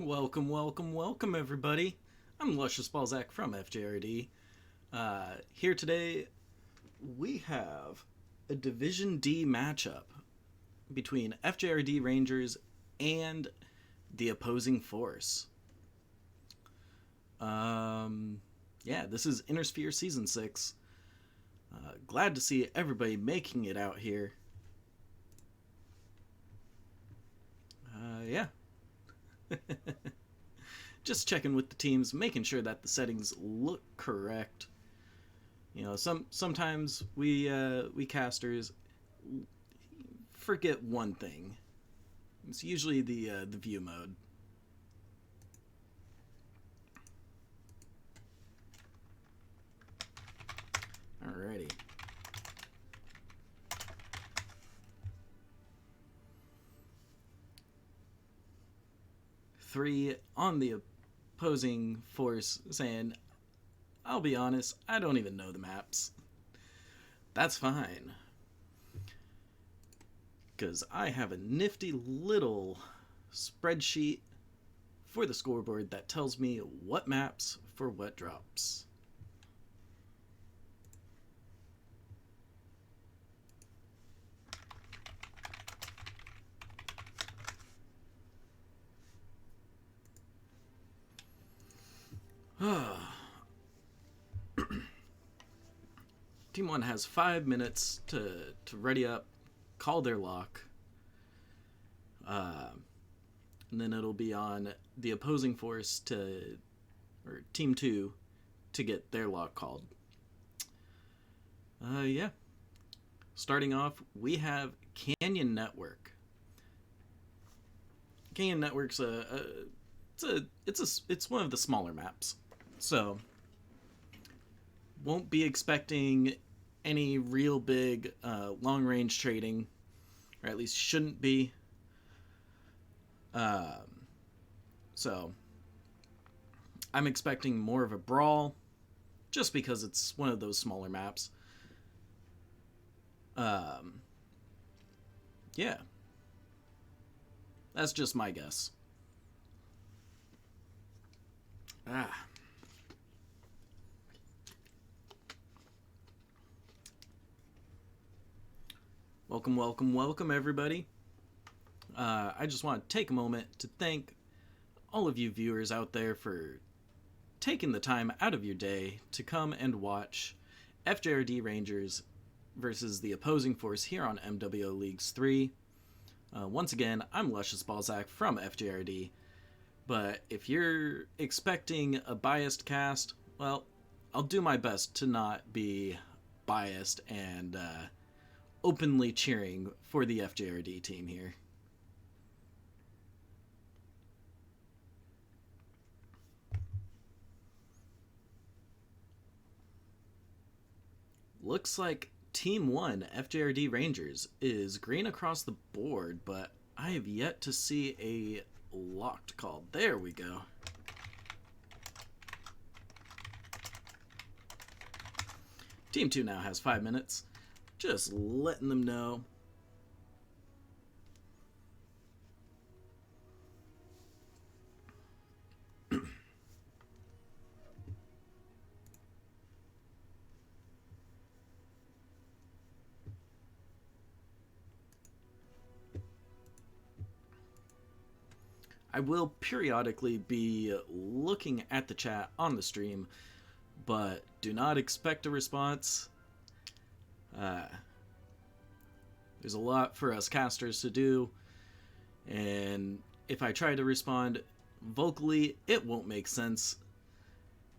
Welcome, welcome, welcome, everybody. I'm Luscious Balzac from FJRD. Here today, we have a Division D matchup between FJRD Rangers and the opposing force. This is Intersphere Season 6. Glad to see everybody making it out here. Just checking with the teams, making sure that the settings look correct. You know, sometimes we casters forget one thing. It's usually the view mode. Alrighty. Three on the opposing force saying, I'll be honest, I don't even know the maps. That's fine. Because I have a nifty little spreadsheet for the scoreboard that tells me what maps for what drops. Team 1 has 5 minutes to ready up, call their lock. And then it'll be on the opposing force or Team 2 to get their lock called. Starting off, we have Canyon Network. Canyon Network's it's one of the smaller maps. So, won't be expecting any real big long-range trading, or at least shouldn't be. So, I'm expecting more of a brawl, just because it's one of those smaller maps. That's just my guess. Welcome, welcome, welcome, everybody. I just want to take a moment to thank all of you viewers out there for taking the time out of your day to come and watch FJRD Rangers versus the opposing force here on MWO Leagues 3. Once again, I'm Luscious Balzac from FJRD. But if you're expecting a biased cast, well, I'll do my best to not be biased and openly cheering for the FJRD team here. Looks like Team 1, FJRD Rangers, is green across the board, but I have yet to see a locked call. There we go. Team 2 now has 5 minutes. Just letting them know. I will periodically be looking at the chat on the stream, but do not expect a response. There's a lot for us casters to do, and if I try to respond vocally, it won't make sense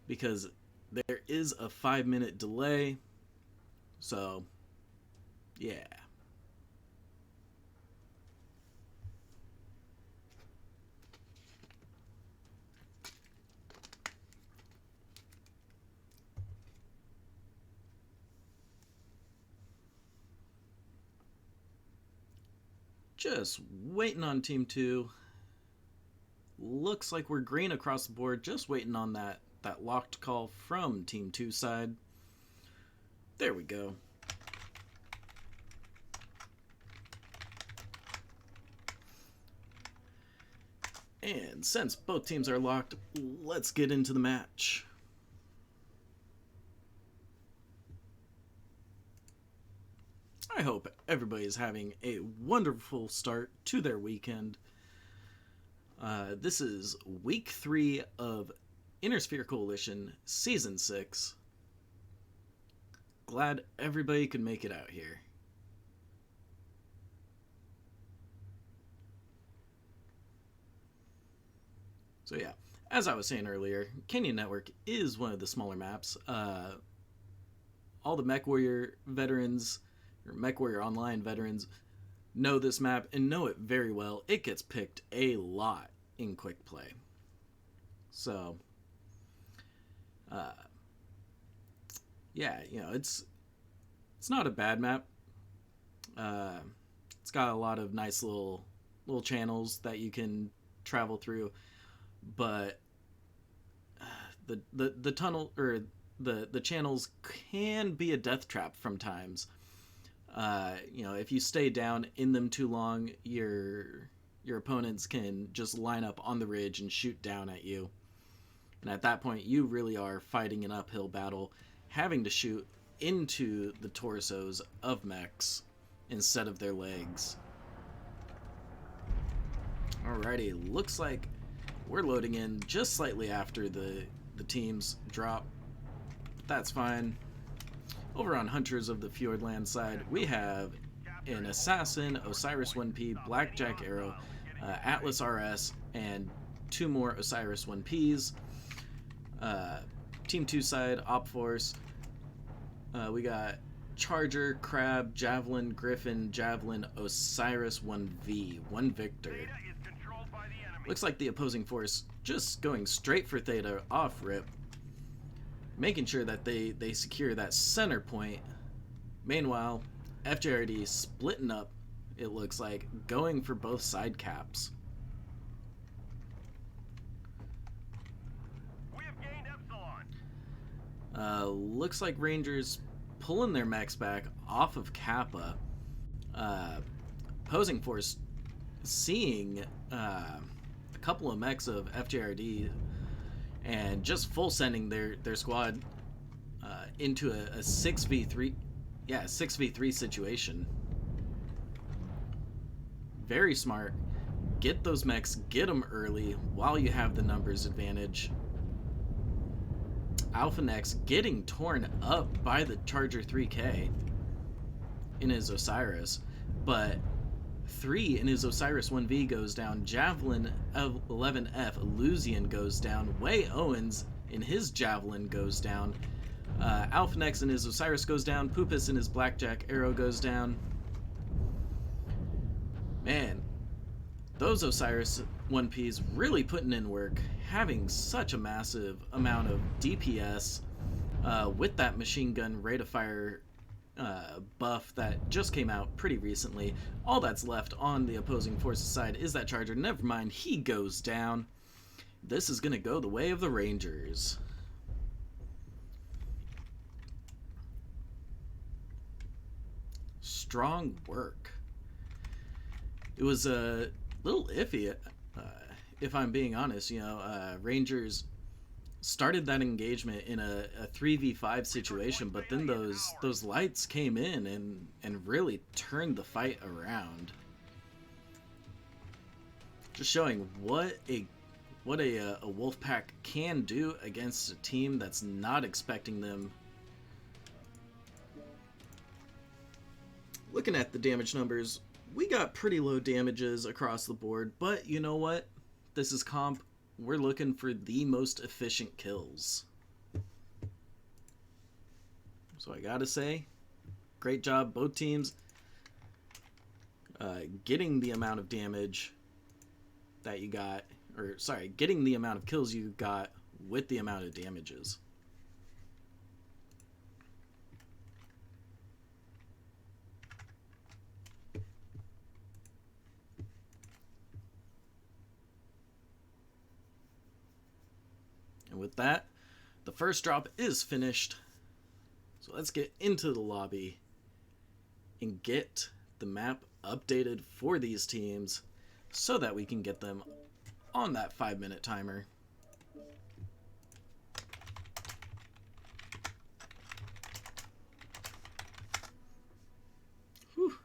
because there is a 5-minute delay. So, yeah. Just waiting on Team 2. Looks like we're green across the board. Just waiting on that locked call from Team 2 side. There we go. And since both teams are locked, let's get into the match. I hope everybody's having a wonderful start to their weekend. This is week 3 of Intersphere Coalition Season 6. Glad everybody could make it out here. So yeah, as I was saying earlier, Canyon Network is one of the smaller maps. All the MechWarrior veterans, or MechWarrior Online veterans, know this map and know it very well. It gets picked a lot in quick play. So, yeah, you know, it's not a bad map. It's got a lot of nice little channels that you can travel through, but the tunnel or the channels can be a death trap from times. You know, if you stay down in them too long, your opponents can just line up on the ridge and shoot down at you. And at that point, you really are fighting an uphill battle, having to shoot into the torsos of mechs instead of their legs. Alrighty, looks like we're loading in just slightly after the teams drop. But that's fine. Over on Hunters of the Fjordland side, we have an Assassin, Osiris 1P, Blackjack Arrow, Atlas RS, and 2 more Osiris 1Ps. Team 2 side, Op Force, we got Charger, Crab, Javelin, Griffin, Javelin, Osiris 1V, 1 Victor. Looks like the opposing force just going straight for Theta off rip, making sure that they secure that center point. Meanwhile, FJRD splitting up, it looks like, going for both side caps. We have gained Epsilon. Looks like Rangers pulling their mechs back off of Kappa. Opposing force seeing a couple of mechs of FJRD and just full sending their squad into a 6v3, 6v3 situation. Very smart. Get those mechs, get them early while you have the numbers advantage. Alpha Nex getting torn up by the Charger 3K in his Osiris, but 3 in his Osiris 1V goes down. Javelin of 11F Illusian goes down. Way Owens in his Javelin goes down. Alpha Nex in his Osiris goes down. Poopus in his Blackjack Arrow goes down. Man, those Osiris 1Ps really putting in work, having such a massive amount of DPS with that machine gun rate of fire buff that just came out pretty recently. All that's left on the opposing forces side is that Charger. Never mind, he goes down. This is gonna go the way of the Rangers. Strong work. It was a little iffy, if I'm being honest. You know, Rangers started that engagement in a 3v5 situation, but then those lights came in and really turned the fight around. Just showing what a Wolfpack can do against a team that's not expecting them. Looking at the damage numbers, we got pretty low damages across the board, but you know what? This is comp. We're looking for the most efficient kills. So I gotta say, great job, both teams, getting the amount of damage that you got, or sorry, getting the amount of kills you got with the amount of damages. And with that, the first drop is finished. So let's get into the lobby and get the map updated for these teams so that we can get them on that 5-minute timer. Whew.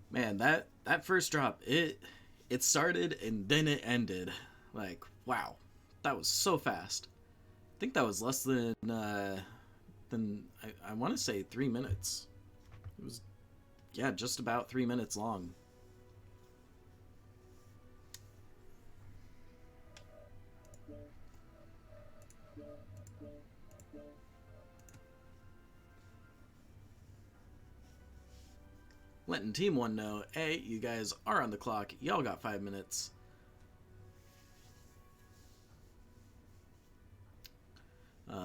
Man, that first drop, it started and then it ended. Like, wow, that was so fast. I think that was less than I want to say 3 minutes. It was, yeah, just about 3 minutes long. Letting Team 1 know, hey, you guys are on the clock. Y'all got 5 minutes.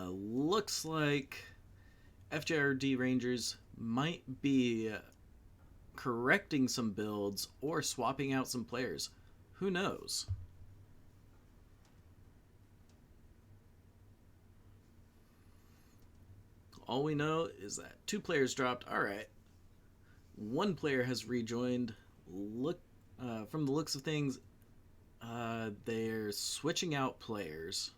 Looks like FJRD Rangers might be correcting some builds or swapping out some players. Who knows? All we know is that 2 players dropped. All right. 1 player has rejoined. Look, from the looks of things, they're switching out players.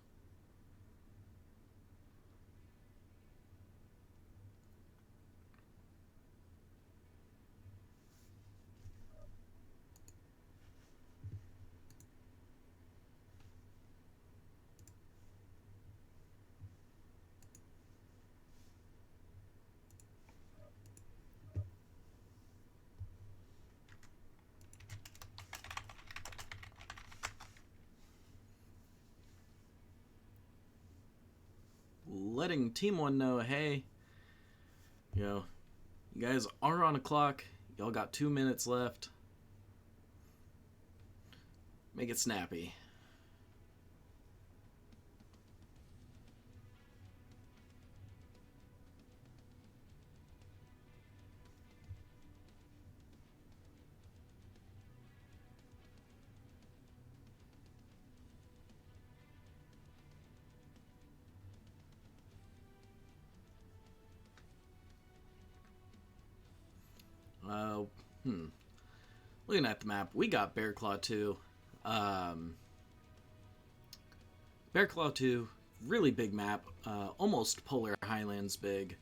Letting Team 1 know, hey, you guys are on a clock. Y'all got 2 minutes left. Make it snappy. Looking at the map, we got Bear Claw 2. Bear Claw 2, really big map, almost Polar Highlands big.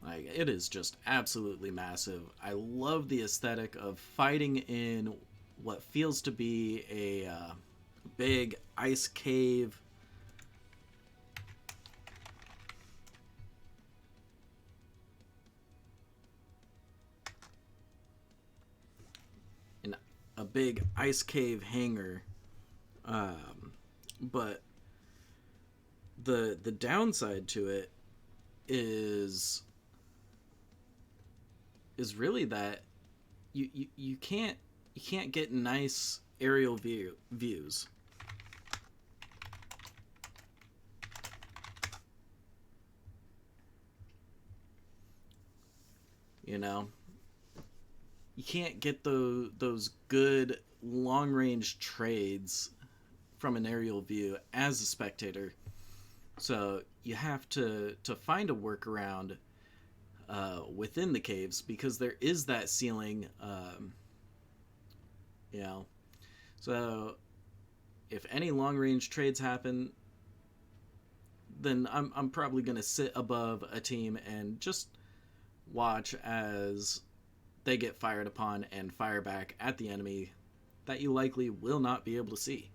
Like, it is just absolutely massive. I love the aesthetic of fighting in what feels to be a big ice cave. A big ice cave hangar, but the downside to it is really that you can't get nice aerial views. You know, you can't get those good long-range trades from an aerial view as a spectator. So you have to find a workaround within the caves, because there is that ceiling. So if any long-range trades happen, then I'm probably going to sit above a team and just watch as they get fired upon and fire back at the enemy that you likely will not be able to see.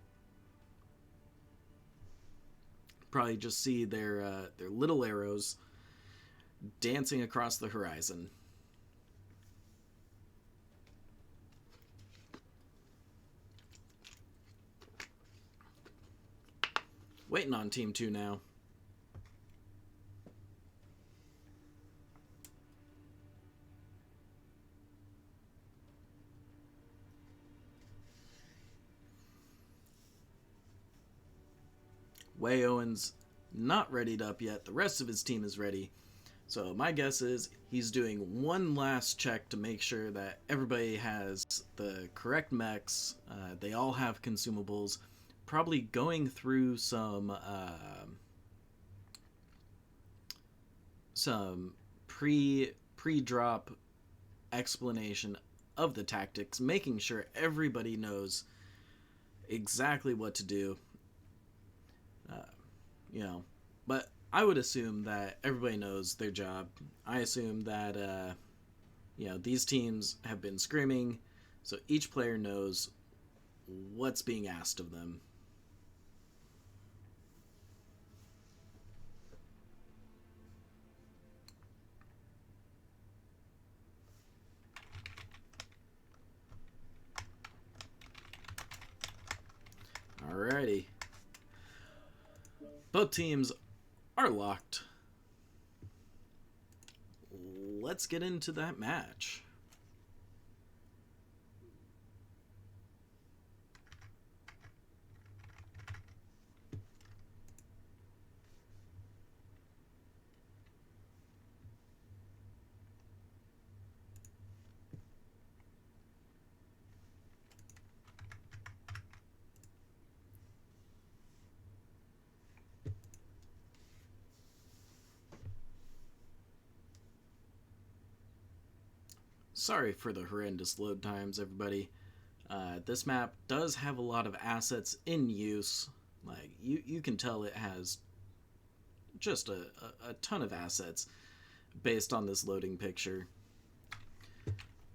Probably just see their little arrows dancing across the horizon. Waiting on Team 2 now. Way Owens not readied up yet. The rest of his team is ready. So my guess is he's doing one last check to make sure that everybody has the correct mechs. They all have consumables. Probably going through some pre-drop explanation of the tactics, making sure everybody knows exactly what to do. You know, but I would assume that everybody knows their job. I assume that, you know, these teams have been scrimming, so each player knows what's being asked of them. Alrighty. Both teams are locked. Let's get into that match. Sorry for the horrendous load times, everybody. This map does have a lot of assets in use. Like, you can tell it has just a ton of assets based on this loading picture.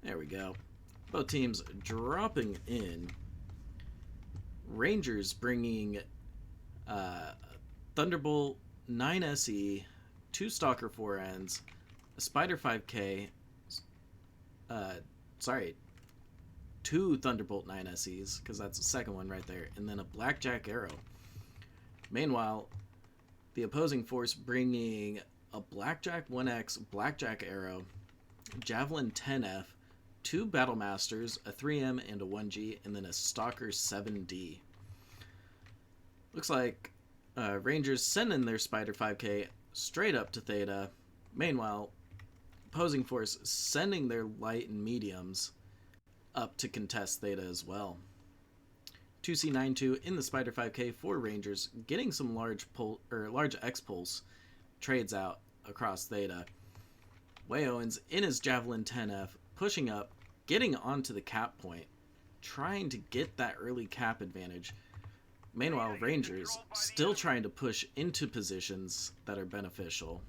There we go. Both teams dropping in. Rangers bringing Thunderbolt 9SE, 2 Stalker 4Ns, a Spider 5K, 2 Thunderbolt 9SEs, because that's the second one right there, and then a Blackjack Arrow. Meanwhile, the opposing force bringing a Blackjack 1X, Blackjack Arrow, Javelin 10F, 2 Battlemasters, a 3M and a 1G, and then a Stalker 7D. Looks like Rangers sending their Spider 5K straight up to Theta. Meanwhile, opposing force sending their light and mediums up to contest Theta as well. 2C92 in the Spider 5K for Rangers, getting some large X-Pulse trades out across Theta. Way Owens in his Javelin 10F, pushing up, getting onto the cap point, trying to get that early cap advantage. Meanwhile, Rangers still trying to push into positions that are beneficial.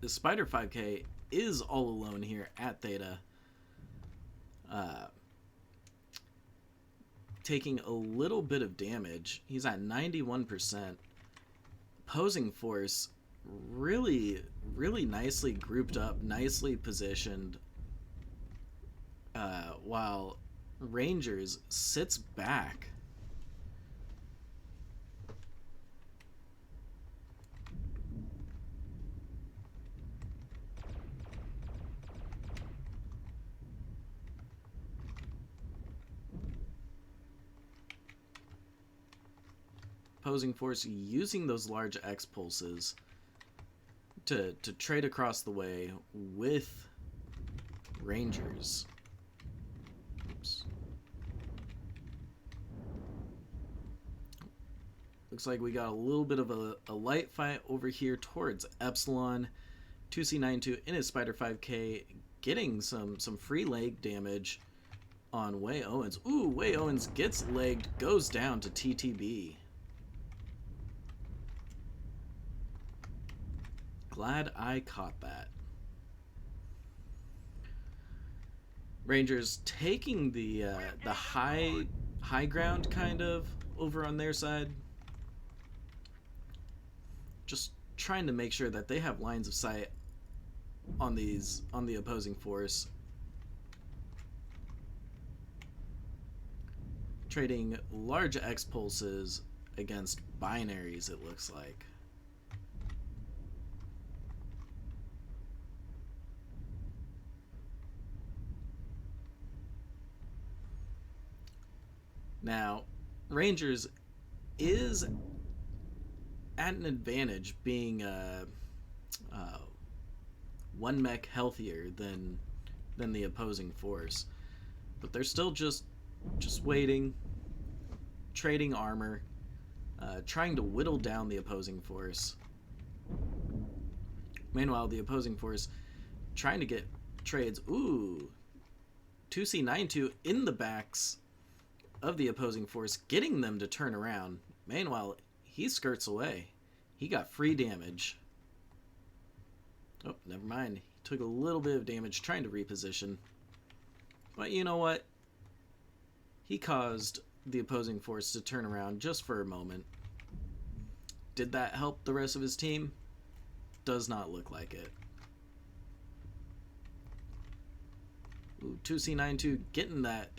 The Spider 5K is all alone here at Theta, taking a little bit of damage. He's at 91%. Opposing force really nicely grouped up, nicely positioned, while Rangers sits back. Opposing force using those large X pulses to trade across the way with Rangers. Oops. Looks like we got a little bit of a light fight over here towards Epsilon. 2C92 in his Spider 5K getting some free leg damage on Way Owens. Ooh, Way Owens gets legged, goes down to TTB. Glad I caught that. Rangers taking the high ground kind of over on their side. Just trying to make sure that they have lines of sight on the opposing force. Trading large X pulses against binaries, it looks like. Now, Rangers is at an advantage being one mech healthier than the opposing force, but they're still just waiting, trading armor, trying to whittle down the opposing force. Meanwhile, the opposing force trying to get trades. Ooh, 2C92 in the backs of the opposing force, getting them to turn around. Meanwhile, he skirts away. He got free damage. Oh, never mind. He took a little bit of damage trying to reposition. But you know what? He caused the opposing force to turn around just for a moment. Did that help the rest of his team? Does not look like it. Ooh, 2C92 getting that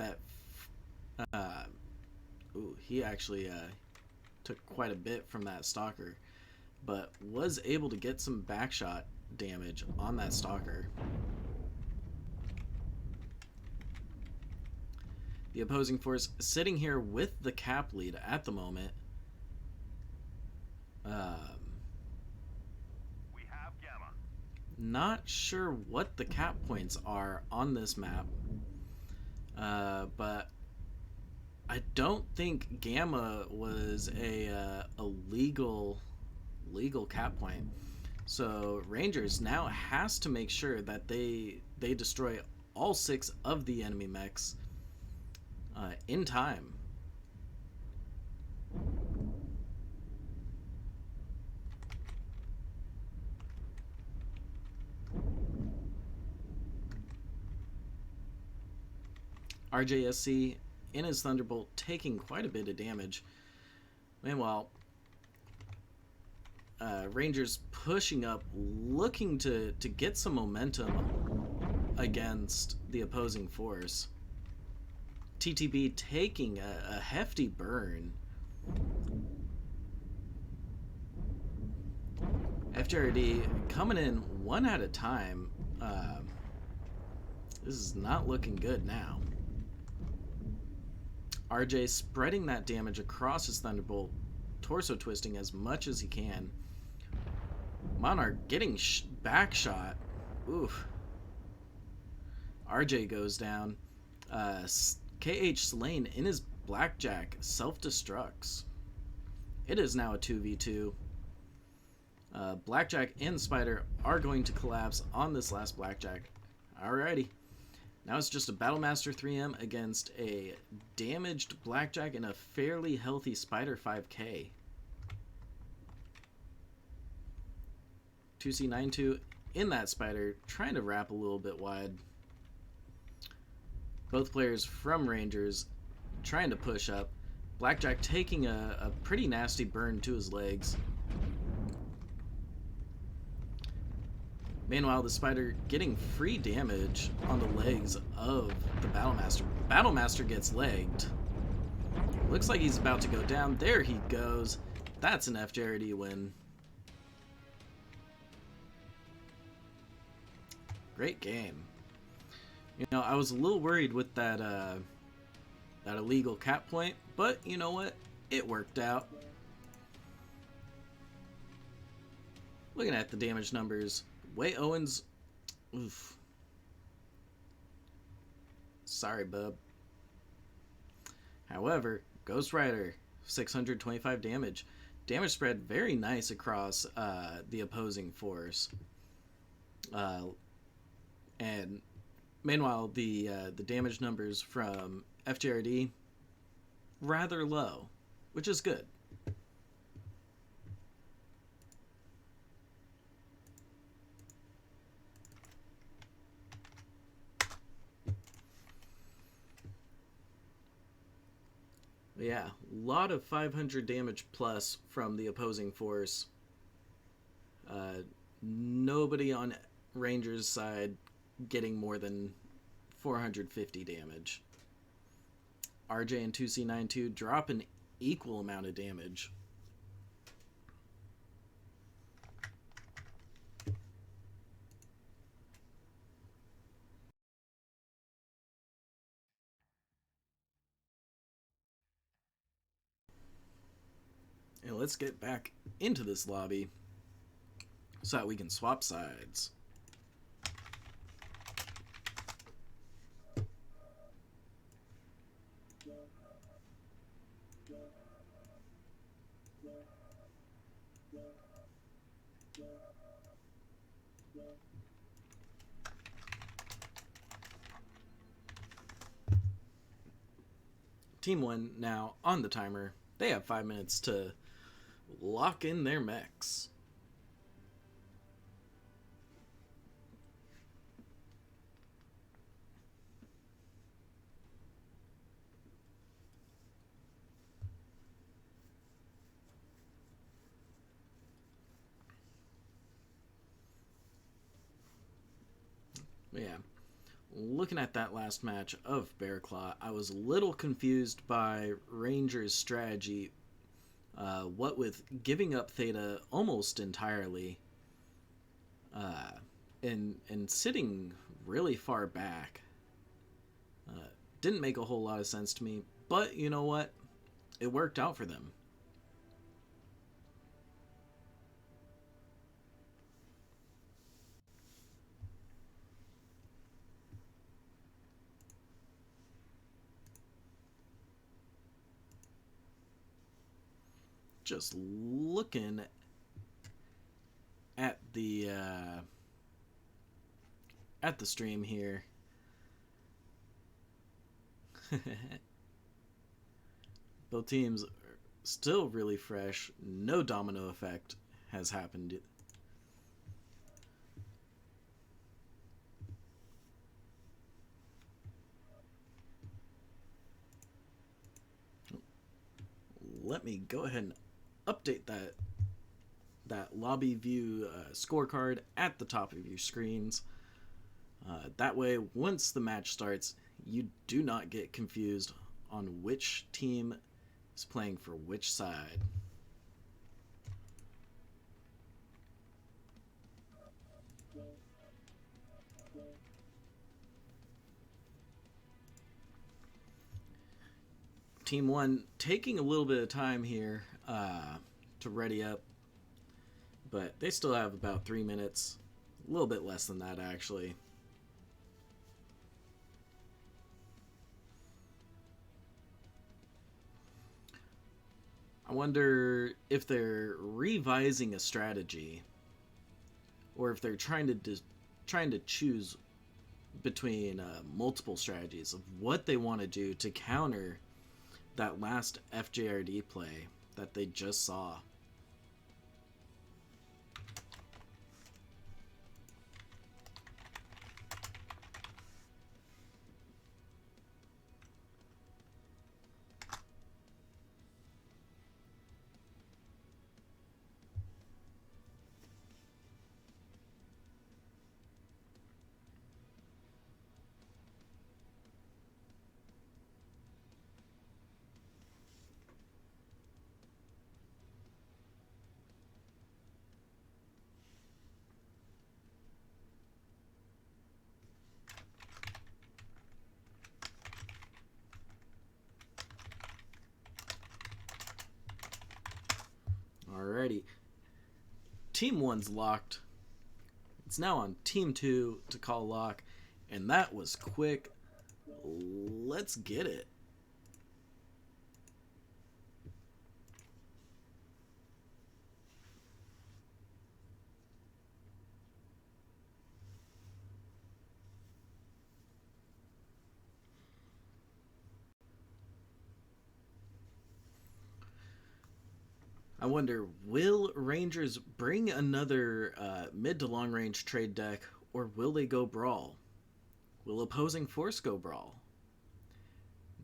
ooh, he actually took quite a bit from that stalker, but was able to get some backshot damage on that stalker. The opposing force sitting here with the cap lead at the moment. We have Gamma. Not sure what the cap points are on this map, but I don't think Gamma was a legal cap point. So Rangers now has to make sure that they destroy all 6 of the enemy mechs in time. RJSC in his Thunderbolt taking quite a bit of damage. Meanwhile, Rangers pushing up, looking to get some momentum against the opposing force. TTB taking a hefty burn. FJRD coming in one at a time. This is not looking good now. RJ spreading that damage across his Thunderbolt, torso twisting as much as he can. Monarch getting back shot. Oof. RJ goes down. KH Slane in his Blackjack self-destructs. It is now a 2v2. Blackjack and Spider are going to collapse on this last Blackjack. Alrighty. Now it's just a Battlemaster 3M against a damaged Blackjack and a fairly healthy Spider 5k. 2C92 in that Spider, trying to wrap a little bit wide. Both players from Rangers trying to push up. Blackjack taking a pretty nasty burn to his legs. Meanwhile, the Spider getting free damage on the legs of the Battlemaster. Battlemaster gets legged. Looks like he's about to go down. There he goes. That's an FJRD win. Great game. You know, I was a little worried with that that illegal cap point, but you know what? It worked out. Looking at the damage numbers, Way Owens, oof. Sorry, bub. However, Ghost Rider, 625 damage. Damage spread very nice across the opposing force. And meanwhile, the damage numbers from FJRD, rather low, which is good. Yeah, a lot of 500 damage plus from the opposing force. Nobody on Rangers' side getting more than 450 damage. RJ and 2C92 drop an equal amount of damage. And let's get back into this lobby so that we can swap sides. Team 1 now on the timer. They have 5 minutes to lock in their mechs. Yeah. Looking at that last match of Bearclaw, I was a little confused by Rangers' strategy. What with giving up Theta almost entirely, and sitting really far back, didn't make a whole lot of sense to me. But you know what? It worked out for them. Just looking at the stream here. Both teams are still really fresh. No domino effect has happened. Let me go ahead and update that lobby view scorecard at the top of your screens. That way, once the match starts, you do not get confused on which team is playing for which side. Team 1 taking a little bit of time here to ready up, but they still have about 3 minutes, a little bit less than that actually. I wonder if they're revising a strategy, or if they're trying to choose between multiple strategies of what they want to do to counter that last FJRD play that they just saw. Alrighty. Team 1's locked. It's now on Team 2 to call lock, and that was quick. Let's get it. I wonder, will Rangers bring another mid to long range trade deck, or will they go Brawl? Will opposing force go Brawl?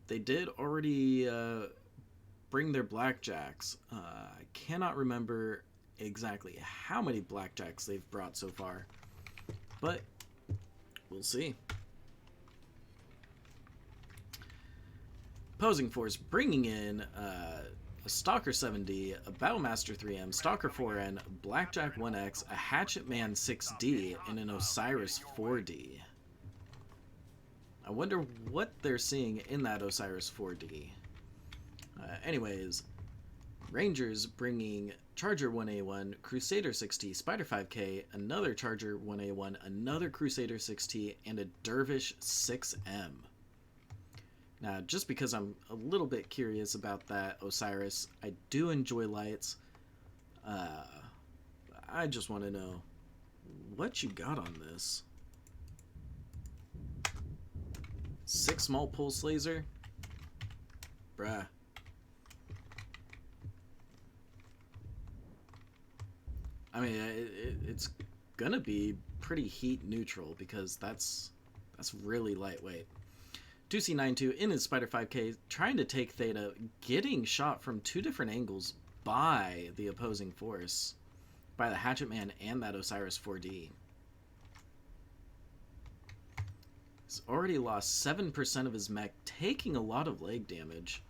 They did already bring their Blackjacks. I cannot remember exactly how many Blackjacks they've brought so far, but we'll see. Opposing force bringing in a Stalker 7D, a Battlemaster 3M, Stalker 4N, Blackjack 1X, a Hatchet Man 6D, and an Osiris 4D. I wonder what they're seeing in that Osiris 4D. Anyways, Rangers bringing Charger 1A1, Crusader 6T, Spider 5K, another Charger 1A1, another Crusader 6T, and a Dervish 6M. Now, just because I'm a little bit curious about that Osiris, I do enjoy lights. I just want to know what you got on this. 6 small pulse laser. Bruh. I mean, it's gonna be pretty heat neutral because that's really lightweight. 2C92 in his Spider 5K, trying to take Theta, getting shot from two different angles by the opposing force, by the Hatchet Man and that Osiris 4D. He's already lost 7% of his mech, taking a lot of leg damage.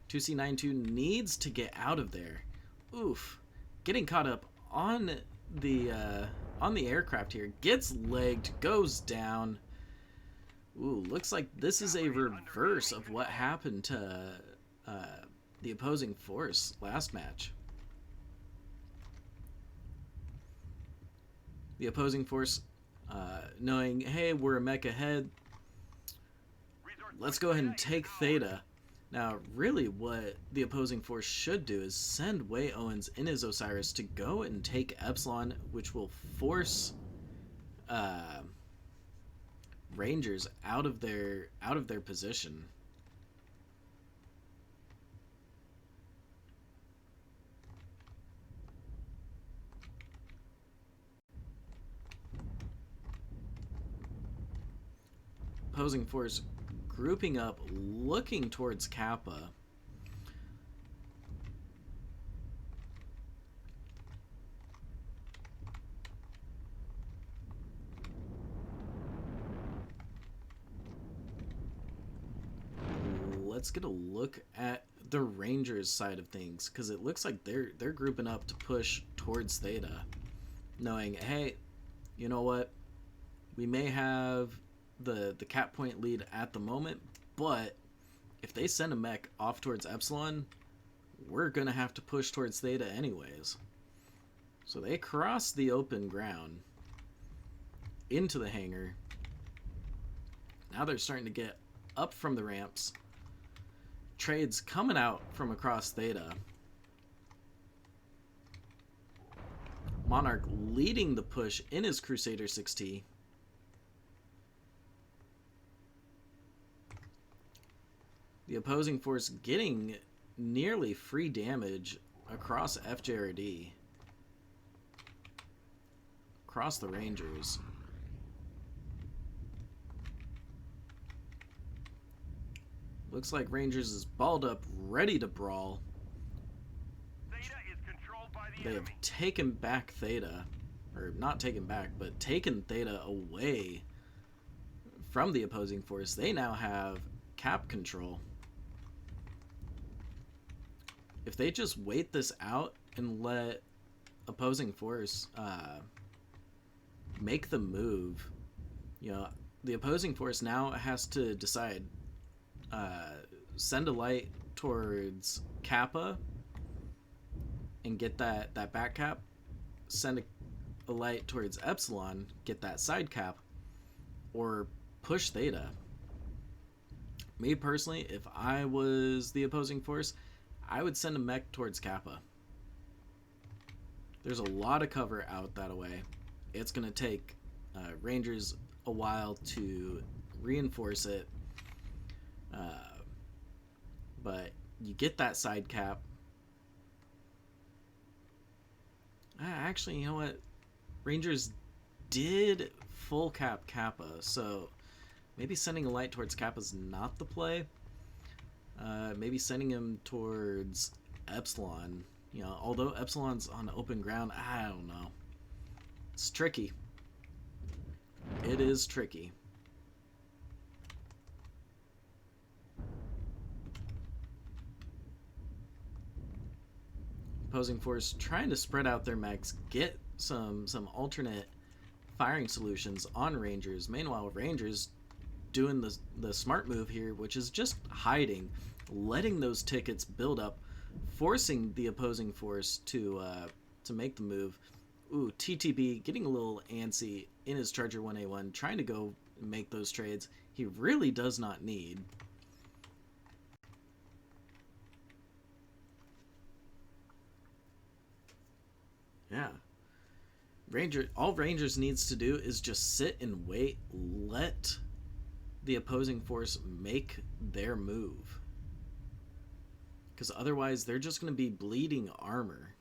2C92 needs to get out of there. Oof. Getting caught up on the aircraft here. Gets legged, goes down. Ooh, looks like this is a reverse of what happened to the opposing force last match. The opposing force, knowing, hey, we're a mech ahead, let's go ahead and take Theta. Now, really what the opposing force should do is send Way Owens in his Osiris to go and take Epsilon, which will force Rangers out of their position. Opposing force grouping up, looking towards Kappa. Let's get a look at the Rangers side of things, because it looks like they're grouping up to push towards Theta, knowing, hey, you know what, we may have the cap point lead at the moment, but if they send a mech off towards Epsilon, we're gonna have to push towards Theta anyways. So they cross the open ground into the hangar. Now they're starting to get up from the ramps. Trades coming out from across Theta. Monarch leading the push in his Crusader 6T. The opposing force getting nearly free damage across FJRD. Across the Rangers. Looks like Rangers is balled up, ready to brawl. Theta is controlled by the They have taken back Theta. Or not taken back, but taken Theta away from the opposing force. They now have cap control. If they just wait this out and let opposing force make the move, you know, the opposing force now has to decide, send a light towards Kappa and get that back cap, send a light towards Epsilon, get that side cap, or push Theta. Me personally, if I was the opposing force, I would send a mech towards Kappa. There's a lot of cover out that way. It's going to take Rangers a while to reinforce it. But you get that side cap. Actually, you know what? Rangers did full cap Kappa, so maybe sending a light towards Kappa is not the play. Maybe sending him towards Epsilon. You know, although Epsilon's on open ground, I don't know. It's tricky. It is tricky. Opposing force trying to spread out their mechs, get some alternate firing solutions on Rangers. Meanwhile, Rangers doing the smart move here, which is just hiding, letting those tickets build up, forcing the opposing force to make the move. Ooh, TTB getting a little antsy in his Charger 1A1, trying to go make those trades he really does not need. Yeah. All Rangers needs to do is just sit and wait, let the opposing force make their move. because otherwise they're just going to be bleeding armor.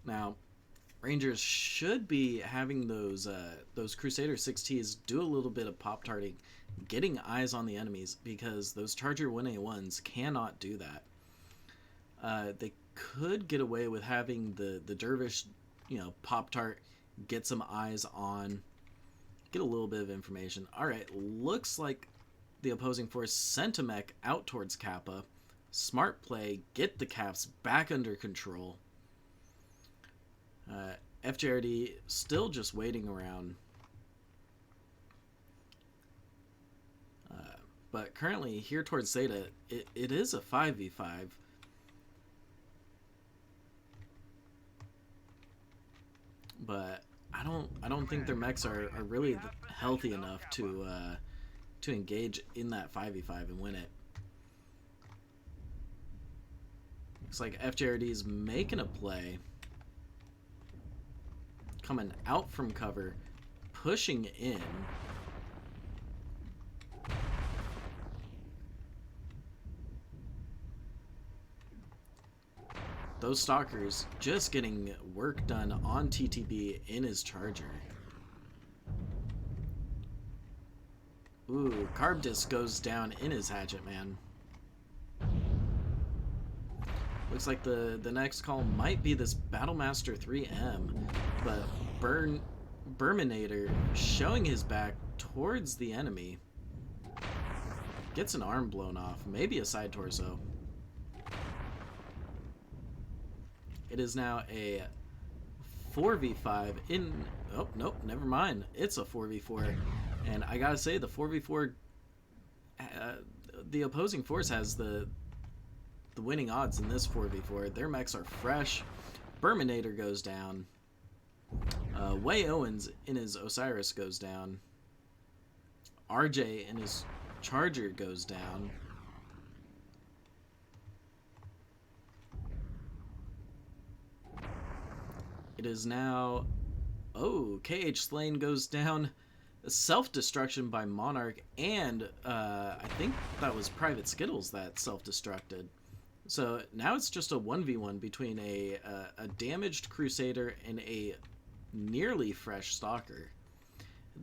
Now, Rangers should be having those Crusader 6Ts do a little bit of pop-tarting, getting eyes on the enemies, because those Charger 1A1s cannot do that. They could get away with having the Dervish, pop-tart, get some eyes on, get a little bit of information. Alright, looks like the opposing force sent a mech out towards Kappa. Smart play, get the Caps back under control. FJRD still just waiting around. But currently here towards Zeta, it is a 5v5. But I don't think their mechs are really healthy enough to engage in that 5v5 and win it. Looks like FJRD is making a play. Coming out from cover, pushing in. Those stalkers just getting work done on TTB in his Charger. Ooh, Carb Disc goes down in his Hatchet Man. Looks like the next call might be this Battlemaster 3M, but Burminator showing his back towards the enemy. Gets an arm blown off, maybe a side torso. It is now a 4v5 in... Oh, nope, never mind. It's a 4v4. And I gotta say, the 4v4... the opposing force has the winning odds in this 4v4. Their mechs are fresh. Burminator goes down. Way Owens in his Osiris goes down. RJ in his Charger goes down. It is now... Oh, KH Slane goes down. Self-destruction by Monarch, and I think that was Private Skittles that self-destructed. So now it's just a 1v1 between a damaged Crusader and a nearly fresh Stalker.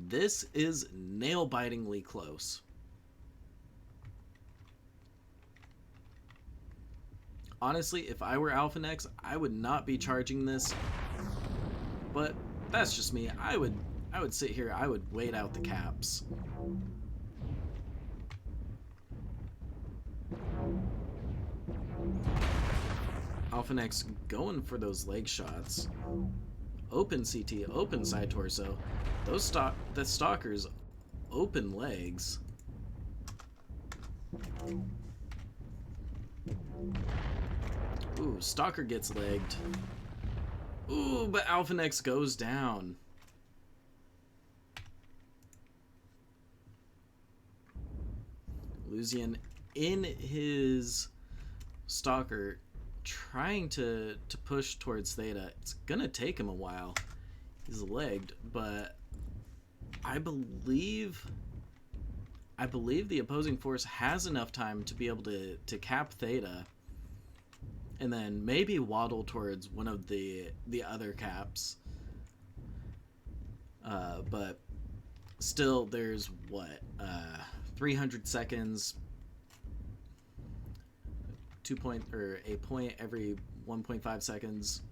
This is nail-bitingly close. Honestly, if I were Alpha Nex, I would not be charging this. But that's just me. I would sit here, I would wait out the Caps. Alpha Nex going for those leg shots. Open CT, open side torso. The Stalkers open legs. Ooh, Stalker gets legged. Ooh, but Alpha Nex goes down. Lucian in his Stalker trying to push towards Theta. It's gonna take him a while. He's legged, but I believe the opposing force has enough time to be able to cap Theta and then maybe waddle towards one of the other caps. But still, there's what, 300 seconds, a point every 1.5 seconds.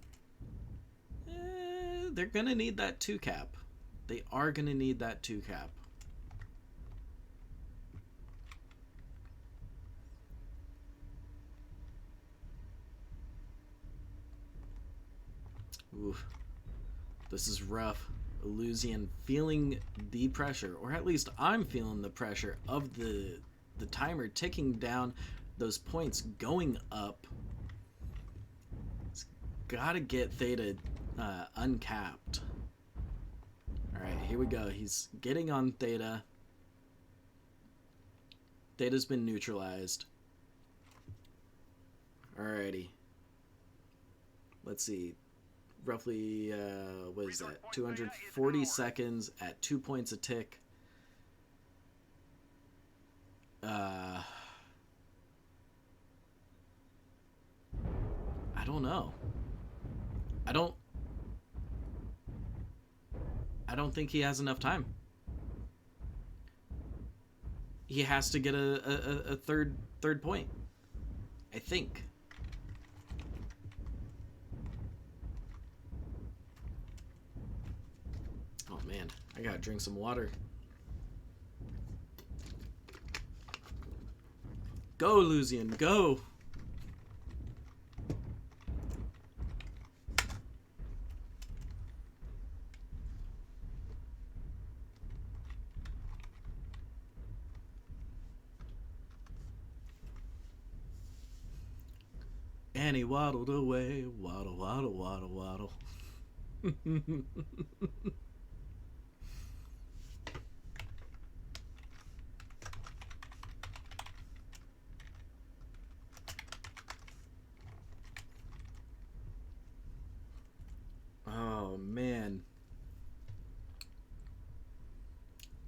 They're gonna need that 2 cap. They are gonna need that 2 cap. Oof. This is rough. Illusion feeling the pressure, or at least I'm feeling the pressure of the timer ticking down, those points going up. It's gotta get Theta uncapped. Alright, here we go. He's getting on Theta. Theta's been neutralized. Alrighty. let's see, roughly, what is that? 240 seconds at 2 points a tick. I don't know. I don't think he has enough time. He has to get a third point, I think. Oh man, I gotta drink some water. Go, Lucian, go! And he waddled away, waddle, waddle, waddle, waddle. Oh, man.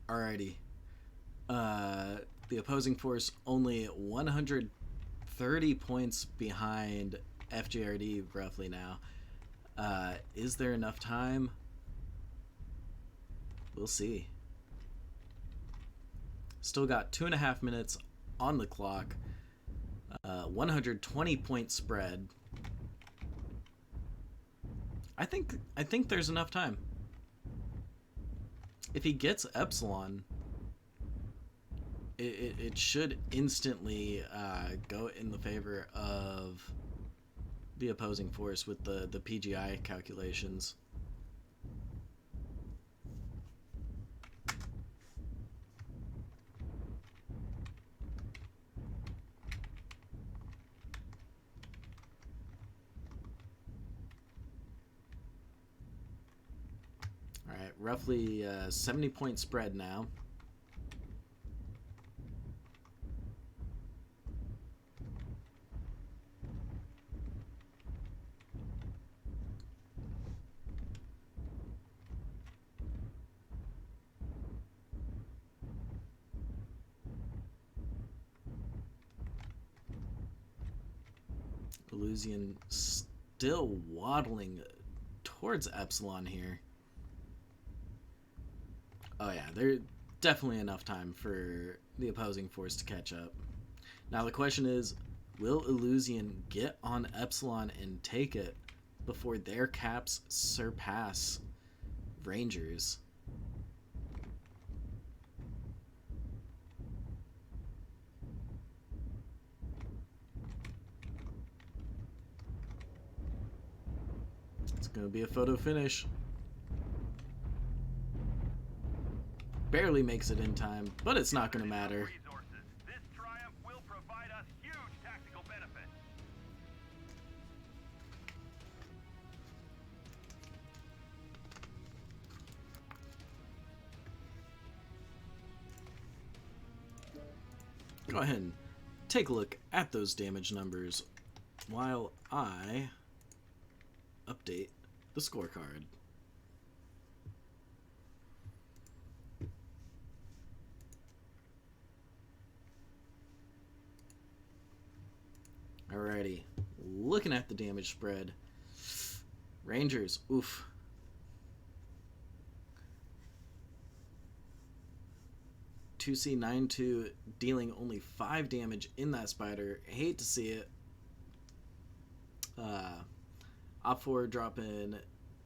Alrighty. The opposing force only 130 points behind FJRD roughly now. Is there enough time? We'll see. Still got 2.5 minutes on the clock. 120 point spread. I think there's enough time. If he gets Epsilon, it should instantly go in the favor of the opposing force with the PGI calculations. All right, roughly 70 point spread now. Lucian still waddling towards Epsilon here. Oh yeah, there's definitely enough time for the opposing force to catch up. Now the question is, will Illusion get on Epsilon and take it before their caps surpass Rangers? It's going to be a photo finish. Barely makes it in time, but it's not going to matter. This triumph will provide us huge tactical benefit. Go ahead and take a look at those damage numbers while I update the scorecard. Alrighty, looking at the damage spread. Rangers, oof. C92 dealing only 5 damage in that spider. Hate to see it. OP4 dropping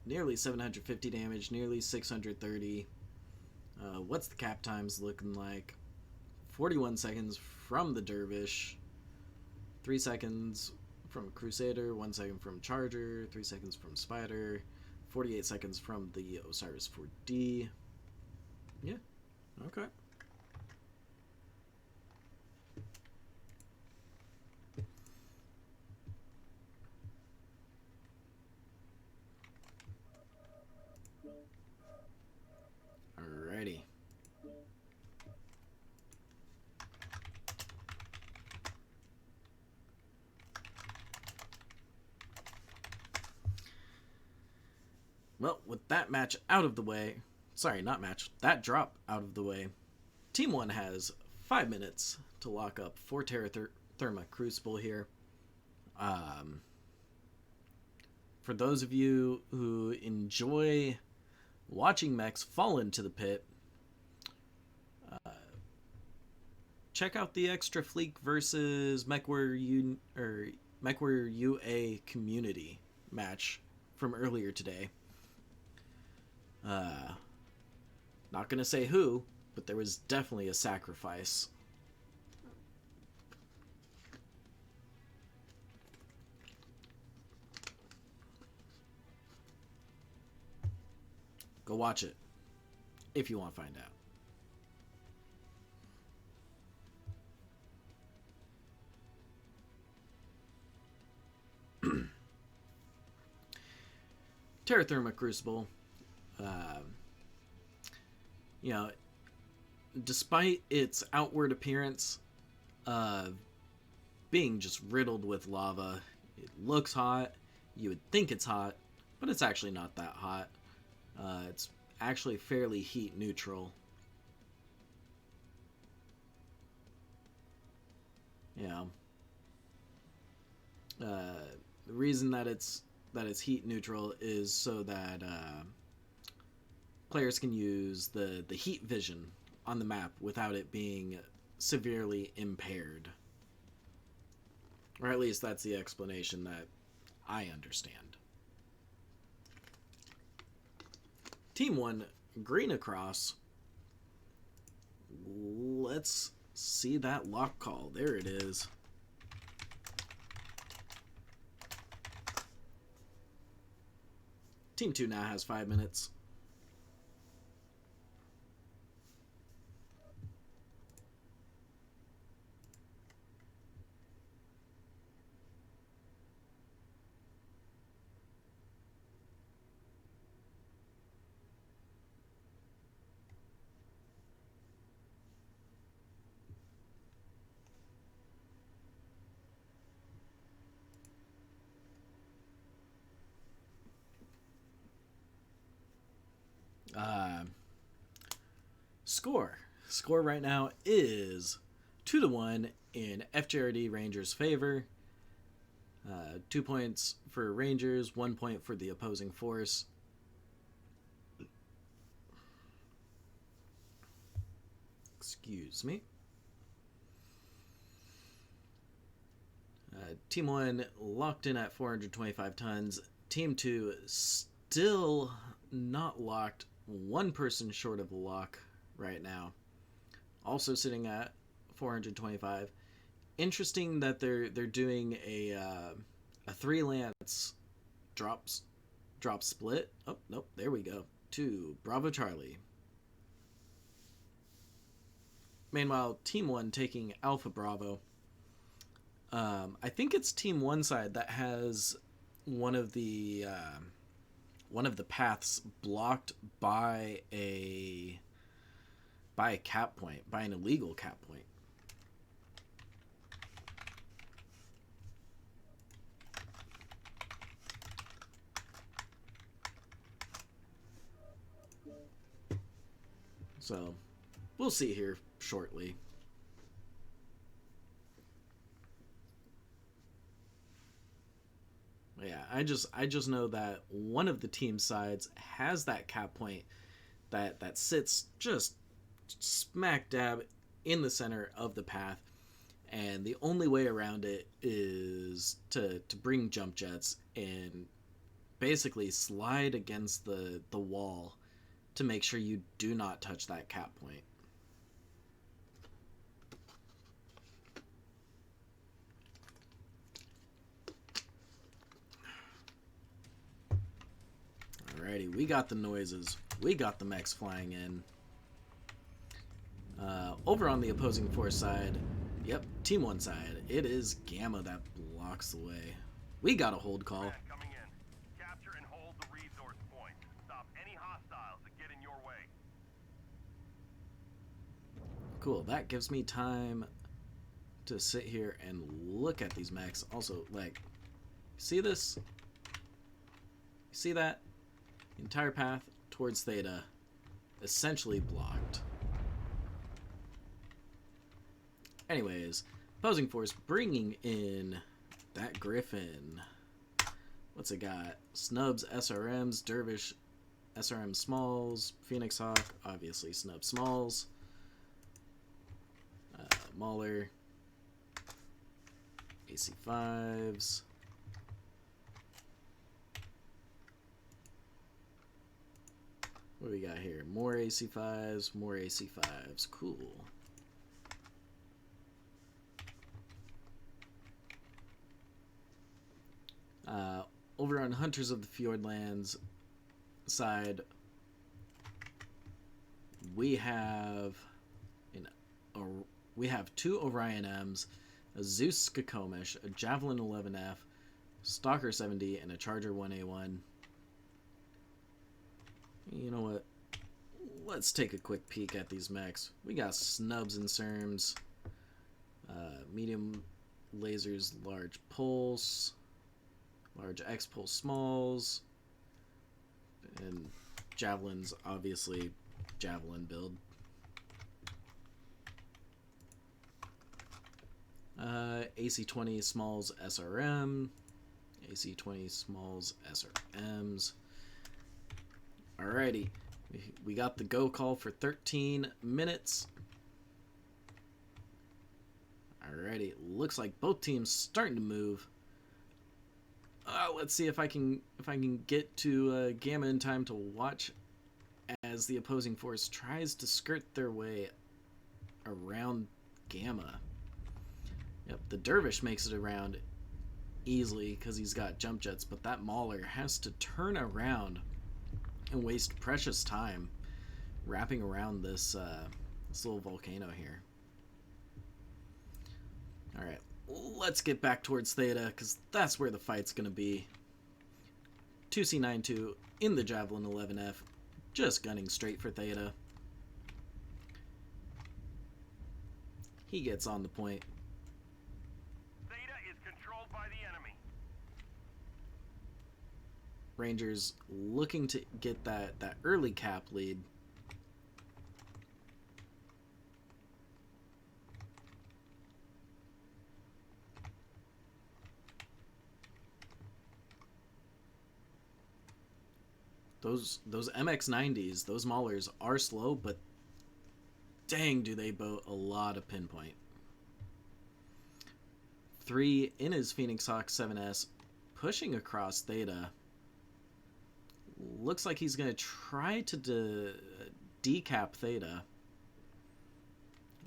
nearly 750 damage, nearly 630. What's the cap times looking like? 41 seconds from the Dervish. 3 seconds from Crusader, 1 second from Charger, 3 seconds from Spider, 48 seconds from the Osiris 4D. Yeah, okay. Alrighty. Well, with that match out of the way, sorry, not match, that drop out of the way, Team 1 has 5 minutes to lock up for Terra Therma Crucible here. For those of you who enjoy watching mechs fall into the pit, check out the Extra Fleek versus MechWarrior UA community match from earlier today. Not gonna say who, but there was definitely a sacrifice. Go watch it if you want to find out. Terra Therma Crucible, you know, despite its outward appearance of being just riddled with lava, it looks hot. You would think it's hot, but it's actually not that hot. It's actually fairly heat neutral. You know, the reason that it's heat neutral is so that players can use the heat vision on the map without it being severely impaired. Or at least that's the explanation that I understand. Team 1, green across. Let's see that lock call. There it is. Team 2 now has 5 minutes. Score right now is 2-1 in FJRD Rangers' favor. 2 points for Rangers, 1 point for the opposing force. Excuse me. Team 1 locked in at 425 tons. Team 2 still not locked. One person short of a lock right now. Also sitting at 425. Interesting that they're doing a 3 lance drop split. Oh, nope, there we go. To Bravo Charlie. Meanwhile, Team 1 taking Alpha Bravo. I think it's Team 1 side that has one of the paths blocked by a cap point, by an illegal cap point. So, we'll see here shortly. Yeah, I just know that one of the team sides has that cap point that sits just smack dab in the center of the path, and the only way around it is to bring jump jets and basically slide against the wall to make sure you do not touch that cap point. Alrighty, we got the noises. We got the mechs flying in. Over on the opposing force side, yep, Team 1 side, it is Gamma that blocks the way. We got a hold call. Coming in. Capture and hold the resource point. Stop any hostiles that get in your way. Cool, that gives me time to sit here and look at these mechs. Also, like, see this? See that? The entire path towards Theta essentially blocked. Anyways, opposing force bringing in that Griffin. What's it got? Snubs, SRMs, Dervish, SRM Smalls, Phoenix Hawk, obviously Snub Smalls, Mauler, AC5s. What do we got here? More AC5s, more AC5s. Cool. Over on Hunters of the Fjordlands side, we have two Orion M's, a Zeus Skokomish, a Javelin 11F, Stalker 70, and a Charger 1A1. You know what? Let's take a quick peek at these mechs. We got Snubs and Serms, medium lasers, large pulse, large X pulse smalls, and Javelins, obviously Javelin build. AC-20 Smalls SRM, AC-20 Smalls SRMs. Alrighty, we got the go call for 13 minutes. Alrighty, looks like both teams starting to move. Let's see if I can get to Gamma in time to watch as the opposing force tries to skirt their way around Gamma. Yep, the Dervish makes it around easily because he's got jump jets, but that Mauler has to turn around and waste precious time wrapping around this little volcano here. Alright, let's get back towards Theta, because that's where the fight's going to be. 2C92 in the Javelin 11F, just gunning straight for Theta. He gets on the point. Theta is controlled by the enemy. Rangers looking to get that early cap lead. Those MX-90s, those Maulers are slow, but dang, do they boat a lot of pinpoint. 3 in his Phoenix Hawk 7S, pushing across Theta. Looks like he's going to try to decap Theta.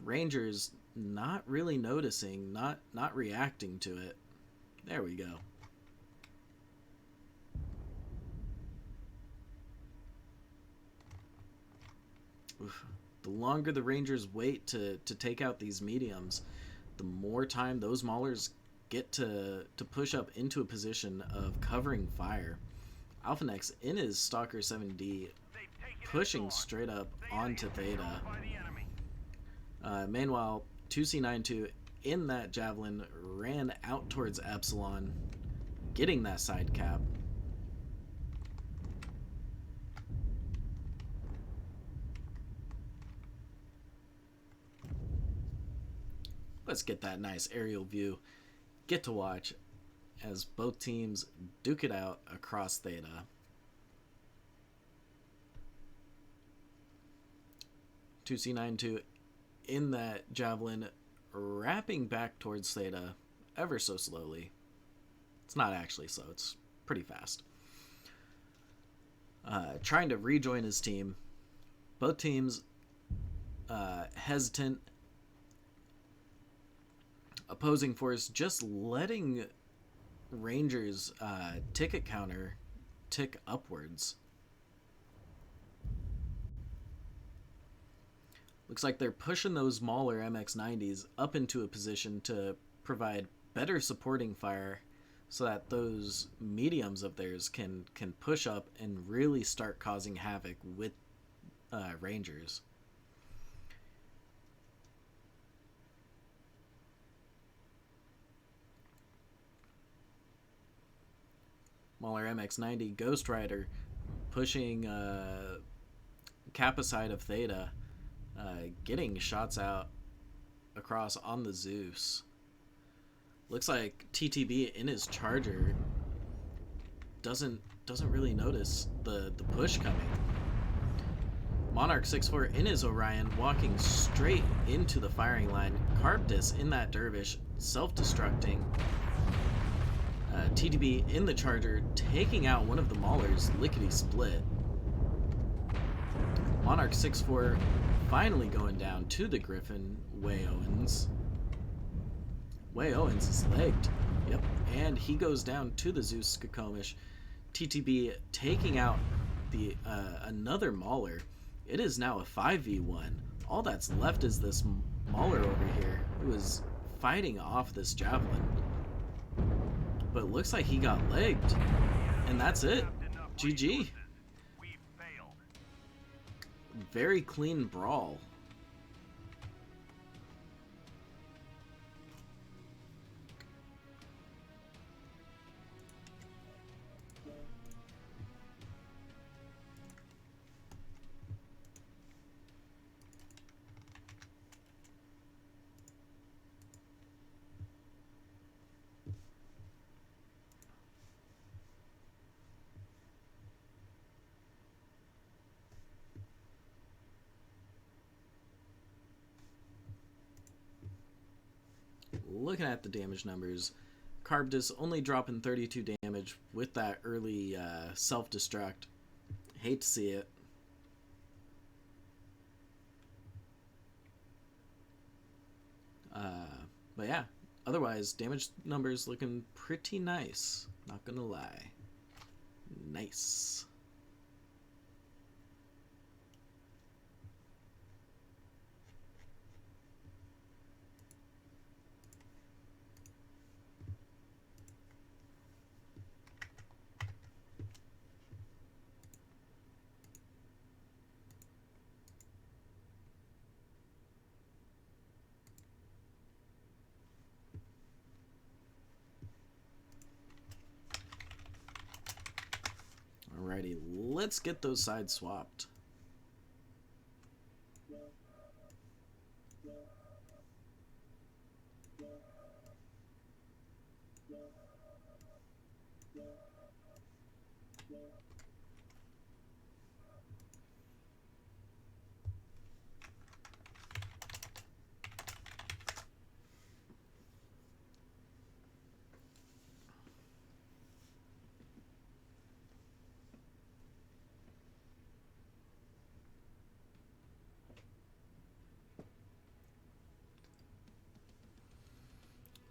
Rangers not really noticing, not reacting to it. There we go. Oof. The longer the Rangers wait to take out these mediums, the more time those Maulers get to push up into a position of covering fire. Alphanex in his Stalker 7D pushing straight up onto Theta. Meanwhile, 2C92 in that Javelin ran out towards Epsilon, getting that side cap. Let's get that nice aerial view. Get to watch as both teams duke it out across Theta. 2C92 in that Javelin, wrapping back towards Theta ever so slowly. It's not actually slow, it's pretty fast. Trying to rejoin his team. Both teams hesitant. Opposing force just letting Rangers ticket counter tick upwards. Looks like they're pushing those Mauler MX-90s up into a position to provide better supporting fire so that those mediums of theirs can push up and really start causing havoc with Rangers. Mauler MX-90 Ghost Rider pushing Kappa side of Theta, getting shots out across on the Zeus. Looks like TTB in his charger doesn't really notice the push coming. Monarch 6-4 in his Orion, walking straight into the firing line. Carpdis in that Dervish, self-destructing. TTB in the charger, taking out one of the Maulers, lickety-split. Monarch 6-4 finally going down to the Griffin, Way Owens. Way Owens is legged. Yep, and he goes down to the Zeus Skokomish. TTB taking out the another Mauler. It is now a 5v1. All that's left is this Mauler over here who is fighting off this Javelin. But it looks like he got legged. And that's it. GG. Very clean brawl. Looking at the damage numbers, Carpdis only dropping 32 damage with that early self-destruct. Hate to see it. But yeah, otherwise, damage numbers looking pretty nice. Not gonna lie. Nice. Alrighty, let's get those sides swapped.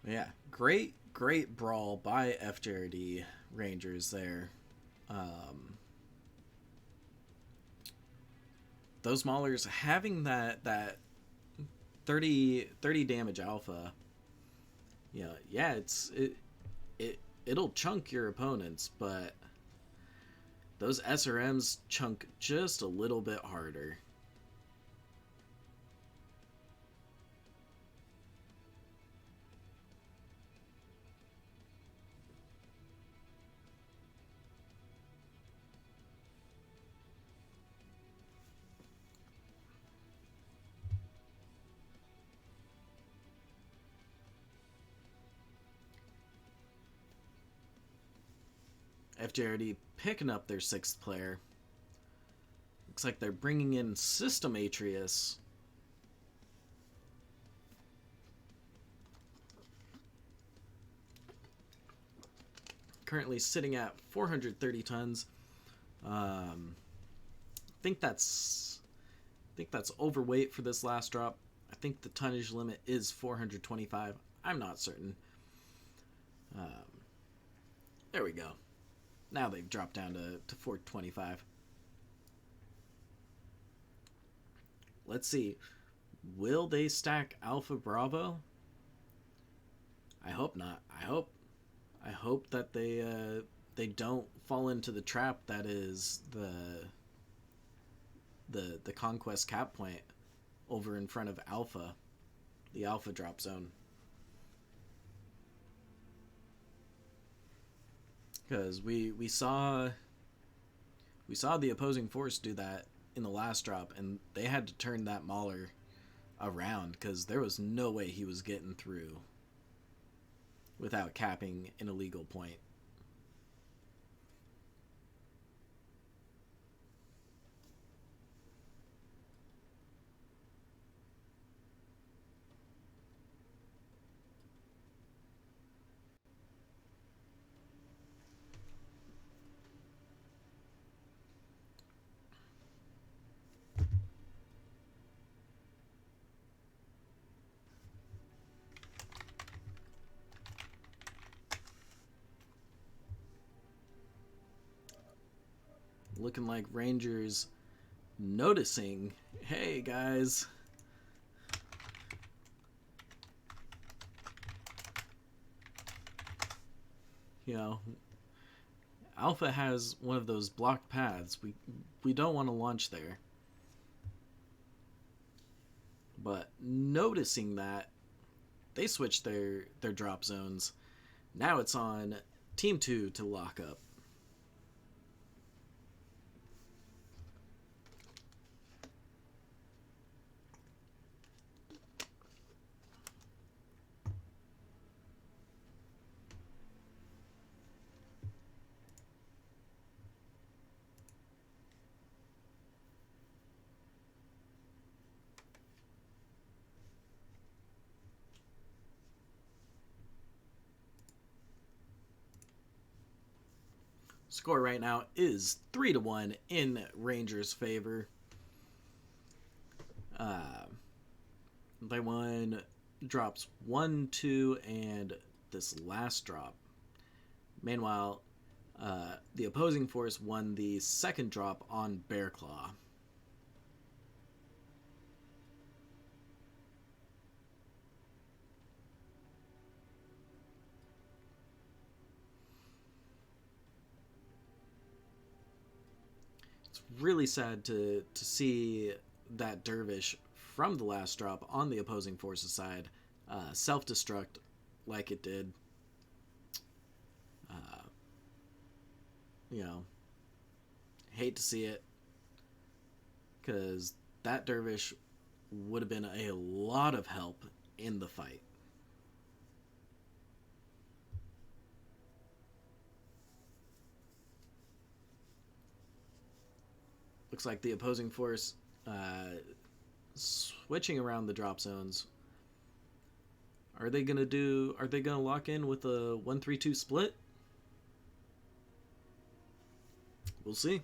Yeah, great brawl by FJRD Rangers there. Those Maulers having that 30 damage alpha. Yeah, it'll chunk your opponents, but those SRMs chunk just a little bit harder. FJRD picking up their 6th player. Looks like they're bringing in System Atreus. Currently sitting at 430 tons. I think that's overweight for this last drop. I think the tonnage limit is 425. I'm not certain. There we go. Now they've dropped down to 425. Let's see. Will they stack Alpha Bravo? I hope not. I hope that they don't fall into the trap that is the Conquest cap point over in front of Alpha, the Alpha drop zone. Because we saw We saw the opposing force do that in the last drop, and they had to turn that Mauler around because there was no way he was getting through without capping an illegal point. Looking like Rangers noticing, hey guys, you know, Alpha has one of those blocked paths. We don't want to launch there. But noticing that, they switched their drop zones. Now it's on Team 2 to lock up. Score right now is 3-1 in Rangers' favor. They won drops 1, 2, and this last drop. Meanwhile, the opposing force won the second drop on Bear Claw. Really sad to see that Dervish from the last drop on the opposing force's side self-destruct like it did. You know, hate to see it, because that Dervish would have been a lot of help in the fight. Looks like the opposing force switching around the drop zones. Are they gonna lock in with a 1-3-2 split? We'll see.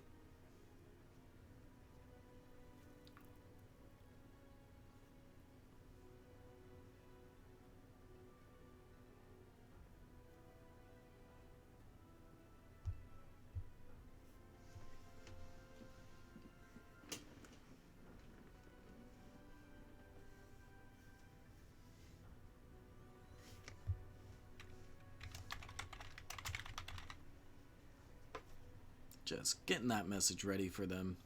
Just getting that message ready for them.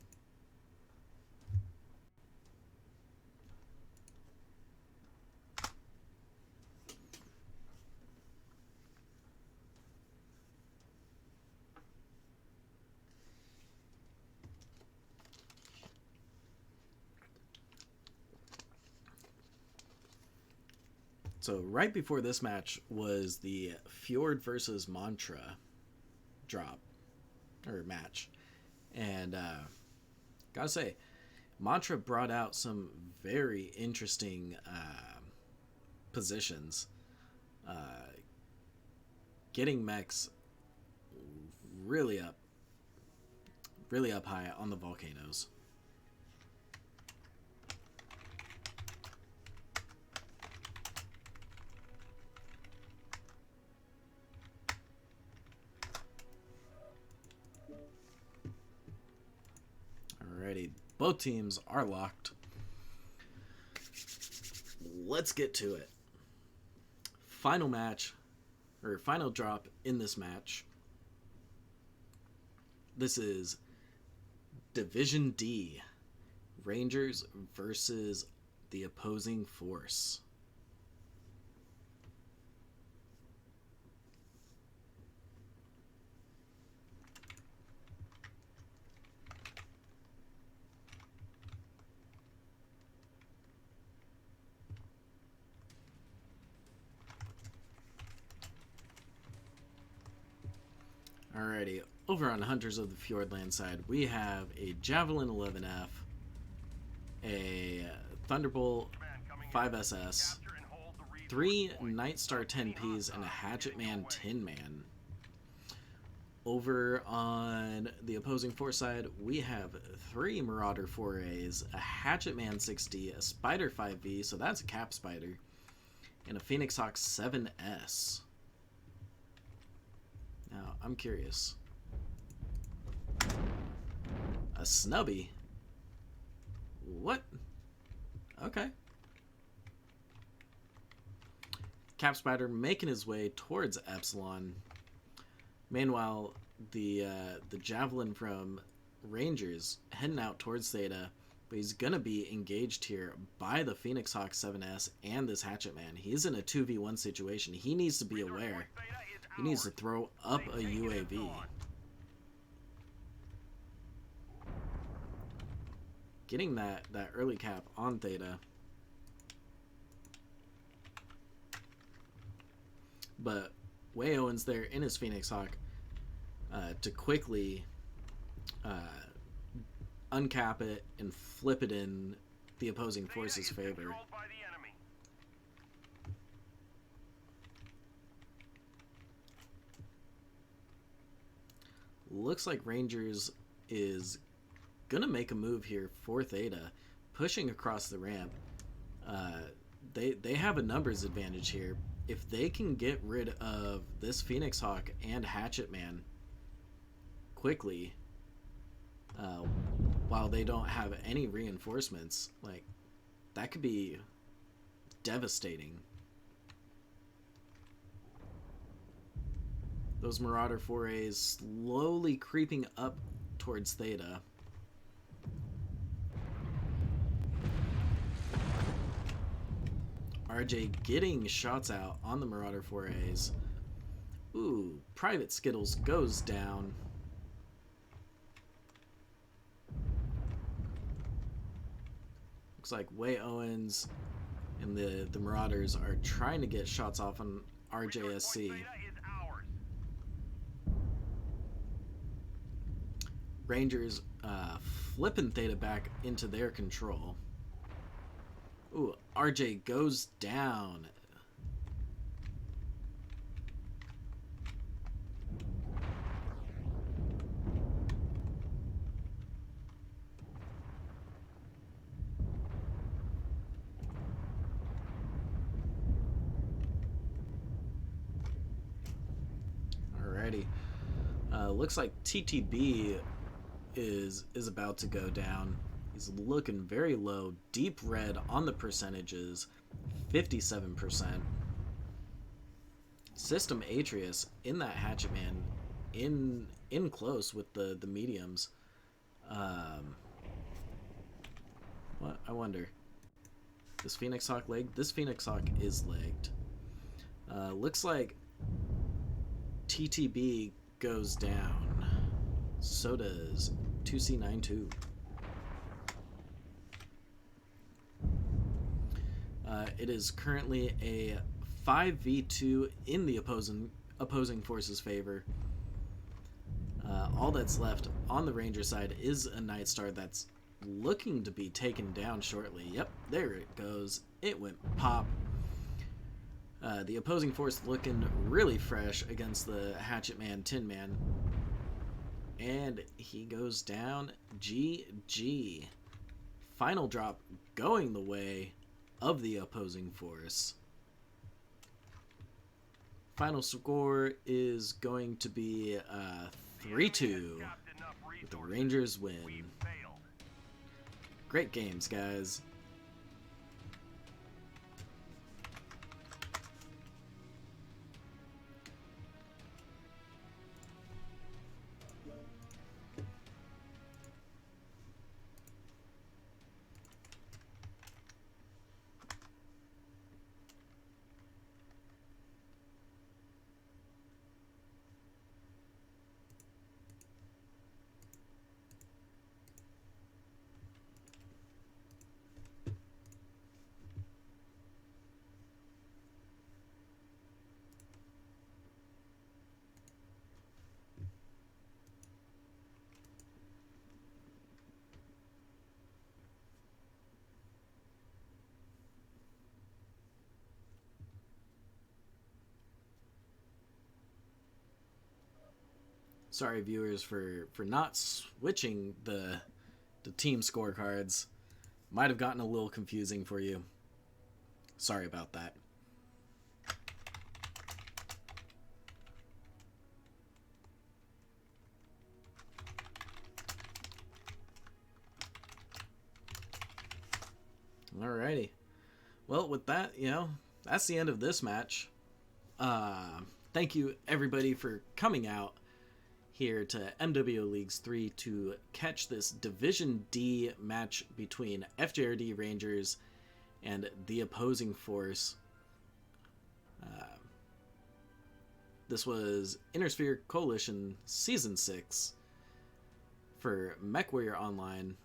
So right before this match was the Fjord versus Mantra drop. Or match. And gotta say, Mantra brought out some very interesting positions. Getting mechs really up high on the volcanoes. Alrighty, both teams are locked. Let's get to it. Final match, or final drop in this match. This is Division D, Rangers versus the opposing force. Alrighty, over on Hunters of the Fjordland side, we have a Javelin 11F, a Thunderbolt 5SS, 3 Nightstar 10Ps, and a Hatchetman Tin Man. Over on the opposing force side, we have 3 Marauder 4As, a Hatchetman 6D, a Spider 5V, so that's a Cap Spider, and a Phoenix Hawk 7S. Now, I'm curious. A Snubby? What? Okay. Cap Spider making his way towards Epsilon. Meanwhile, the Javelin from Rangers heading out towards Theta, but he's gonna be engaged here by the Phoenix Hawk 7S and this Hatchetman. He's in a 2v1 situation. He needs to be aware. He needs to throw up a UAV. Getting that early cap on Theta. But Way Owens there in his Phoenix Hawk to quickly uncap it and flip it in the opposing force's favor. Looks like Rangers is gonna make a move here for Theta, pushing across the ramp. They have a numbers advantage here. If they can get rid of this Phoenix Hawk and Hatchetman quickly, while they don't have any reinforcements, like, that could be devastating. Those Marauder 4As slowly creeping up towards Theta. RJ getting shots out on the Marauder 4As. Ooh, Private Skittles goes down. Looks like Way Owens and the Marauders are trying to get shots off on RJSC. Rangers flipping Theta back into their control. Ooh, RJ goes down. Alrighty. Looks like TTB is about to go down. He's looking very low. Deep red on the percentages. 57%. System Atreus in that Hatchetman. In close with the mediums. What? I wonder. This Phoenix Hawk leg? This Phoenix Hawk is legged. Looks like TTB goes down. So does 2C92. It is currently a 5v2 in the opposing force's favor. All that's left on the Ranger side is a Nightstar that's looking to be taken down shortly. Yep, there it goes. It went pop. The opposing force looking really fresh against the Hatchetman Tin Man. And he goes down. GG. Final drop going the way of the opposing force. Final score is going to be 3-2 with the Rangers win. Great games, guys. sorry, viewers, for not switching the team scorecards. Might have gotten a little confusing for you. Sorry about that. Alrighty. Well, with that, that's the end of this match. Thank you, everybody, for coming out here to MWO Leagues 3 to catch this Division D match between FJRD Rangers and the opposing force. This was Intersphere Coalition Season 6 for MechWarrior Online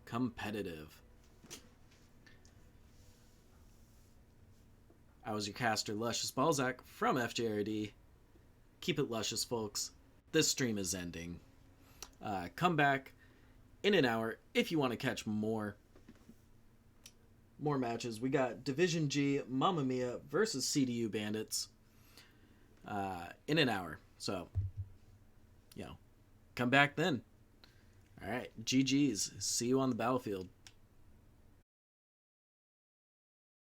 Competitive. I was your caster, Luscious Balzac from FJRD. Keep it luscious, folks. This stream is ending. Come back in an hour if you want to catch more matches. We got Division G, Mamma Mia versus CDU Bandits in an hour. So, come back then. All right, GG's. See you on the battlefield.